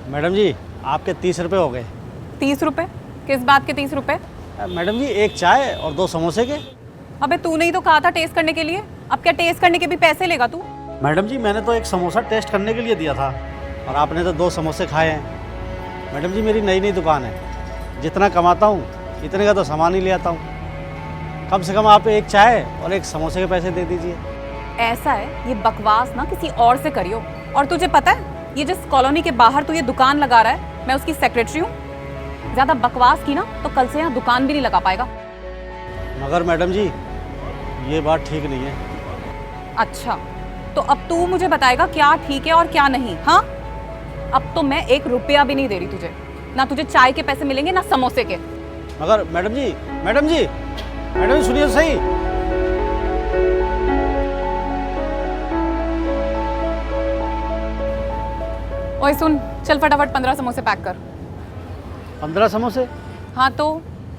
Madam जी, आपके 30 रुपये हो गए। 30 रुपए? किस बात के 30 रुपए? मैडम जी, एक चाय और 2 समोसे के। अबे तूने ही तो कहा था टेस्ट करने के लिए। अब क्या टेस्ट करने के भी पैसे लेगा तू? मैडम जी, मैंने तो एक समोसा टेस्ट करने के लिए दिया था और आपने तो 2 समोसे खाए हैं। मैडम जी, मेरी नई नई दुकान है, जितना कमाता हूँ इतने का तो सामान ही ले आता हूँ। कम से कम आप एक चाय और एक समोसे के पैसे दे दीजिए। ऐसा है, ये बकवास ना किसी और से करियो। और तुझे पता है, ये जिस कॉलोनी के बाहर तू ये दुकान लगा रहा है, मैं उसकी सेक्रेटरी हूँ। ज्यादा बकवास की ना तो कल से यहाँ दुकान भी नहीं लगा पाएगा। मगर मैडम जी, ये बात ठीक नहीं है। अच्छा, तो अब तू मुझे बताएगा क्या ठीक है और क्या नहीं? हाँ, अब तो मैं 1 रुपया भी नहीं दे रही तुझे। ना तुझे चाय के पैसे मिलेंगे ना समोसे के। मगर मैडम जी, मैडम जी, मैडम जी सुनिए तो सही। ओए सुन, चल फटाफट 15 समोसे पैक कर। 15 समोसे? हाँ तो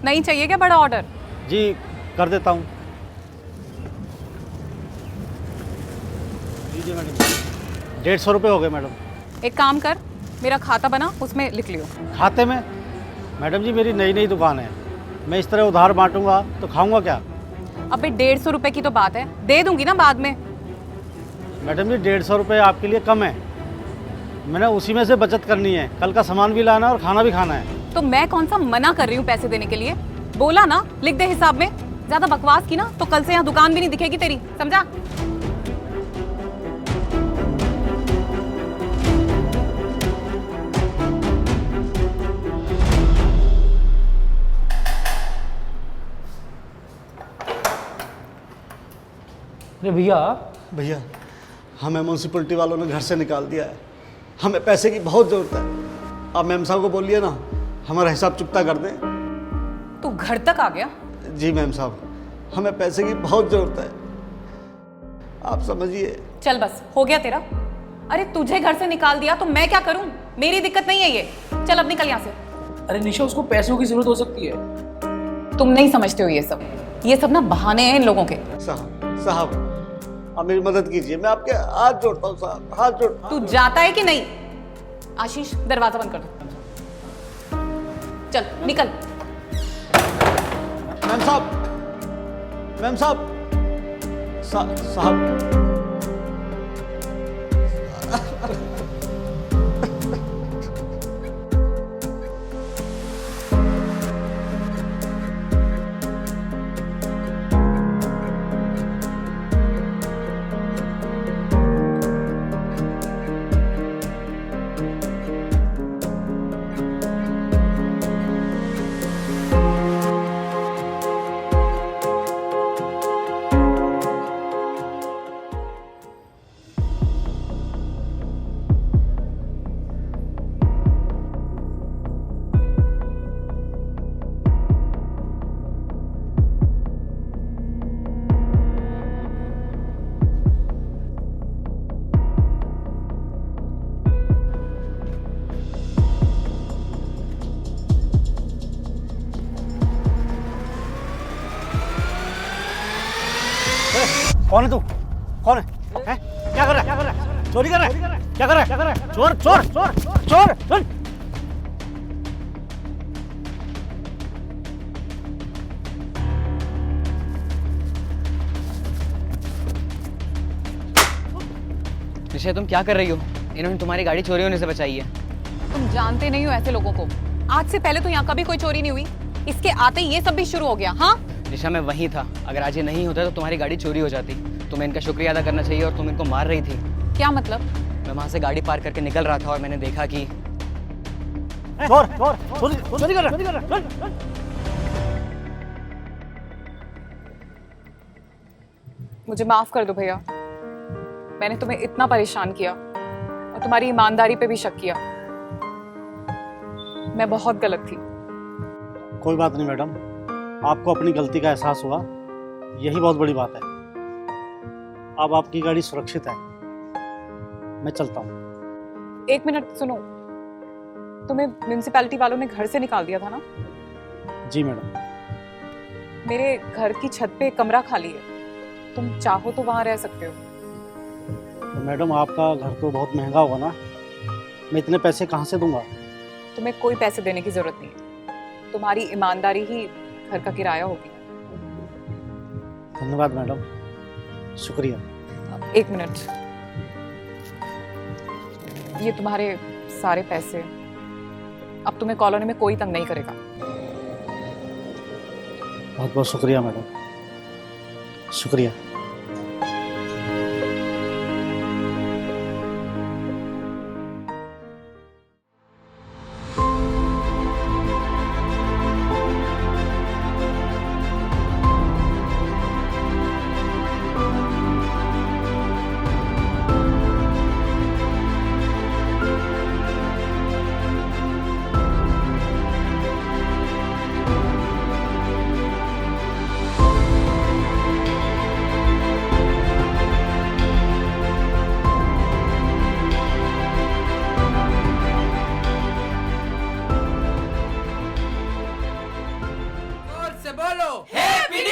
नहीं चाहिए क्या बड़ा ऑर्डर? जी, कर देता हूँ। लीजिए मैडम, 150 रुपये हो गए मैडम। एक काम कर, मेरा खाता बना, उसमें लिख लियो। खाते में? मैडम जी, मेरी नई नई दुकान है, मैं इस तरह उधार बांटूंगा तो खाऊंगा क्या? अबे 150 रुपए की तो बात है, दे दूंगी ना बाद में। मैडम जी, 150 रुपये आपके लिए कम है। मैंने उसी में से बचत करनी है, कल का सामान भी लाना है और खाना भी खाना है। तो मैं कौन सा मना कर रही हूँ पैसे देने के लिए? बोला ना लिख दे हिसाब में। ज्यादा बकवास की ना तो कल से यहाँ दुकान भी नहीं दिखेगी तेरी, समझा? अरे भैया, भैया, हमें म्यूनसिपलिटी वालों ने घर से निकाल दिया है। हमें पैसे की बहुत ज़रूरत है। आप मैम साहब को बोलिए ना, हमारा हिसाब चुकता कर दें। तू घर तक आ गया? जी मैम साहब, हमें पैसे की बहुत ज़रूरत है, आप समझिए। चल बस हो गया तेरा। अरे तुझे घर से निकाल दिया तो मैं क्या करूं? मेरी दिक्कत नहीं है ये। चल अब निकल यहाँ से। अरे निशा, उसको पैसों की जरूरत हो सकती है। तुम नहीं समझते हो ये सब ना बहाने हैं इन लोगों के। साहब, आप मेरी मदद कीजिए, मैं आपके हाथ जोड़ता हूँ साहब, हाथ जोड़ता तू जाता है कि नहीं? आशीष, दरवाजा बंद कर दो। चल निकल। मैम साहब, मैम साहब, साहब। कौन है तू? कौन है? हैं? क्या कर रहा है? क्या कर रहा है? चोरी कर रहा है? क्या कर रहा है? क्या कर रहा है? चोर चोर चोर चोर चोर। निशा, तुम क्या कर रही हो? इन्होंने तुम्हारी गाड़ी चोरी होने से बचाई है। तुम जानते नहीं हो ऐसे लोगों को। आज से पहले तो यहाँ कभी कोई चोरी नहीं हुई, इसके आते ये सब भी शुरू हो गया। हाँ निशा, मैं वहीं था। अगर आज ये नहीं होता तो तुम्हारी गाड़ी चोरी हो जाती। तुम्हें इनका शुक्रिया अदा करना चाहिए और तुम इनको मार रही थी। क्या मतलब? मैं वहां से गाड़ी पार्क करके निकल रहा था और मैंने देखा कि चोर चोर चोरी चोरी कर रहा है। मुझे माफ कर दो भैया, मैंने तुम्हें इतना परेशान किया और तुम्हारी ईमानदारी पे भी शक किया। मैं बहुत गलत थी। कोई बात नहीं मैडम, आपको अपनी गलती का एहसास हुआ, यही बहुत बड़ी बात है। अब आपकी गाड़ी सुरक्षित है, मैं चलता हूँ। 1 मिनट सुनो, तुम्हें म्यूनिसिपैलिटी वालों ने घर से निकाल दिया था ना? जी मैडम। मेरे घर की छत पे एक कमरा खाली है, तुम चाहो तो वहां रह सकते हो। तो मैडम, आपका घर तो बहुत महंगा होगा ना? मैं इतने पैसे कहाँ से दूंगा? तुम्हें कोई पैसे देने की जरूरत नहीं है, तुम्हारी ईमानदारी ही घर का किराया होगी। धन्यवाद मैडम, शुक्रिया। एक मिनट, ये तुम्हारे सारे पैसे। अब तुम्हें कॉलोनी में कोई तंग नहीं करेगा। बहुत बहुत शुक्रिया मैडम, शुक्रिया। जोर से बोलो हैप्पी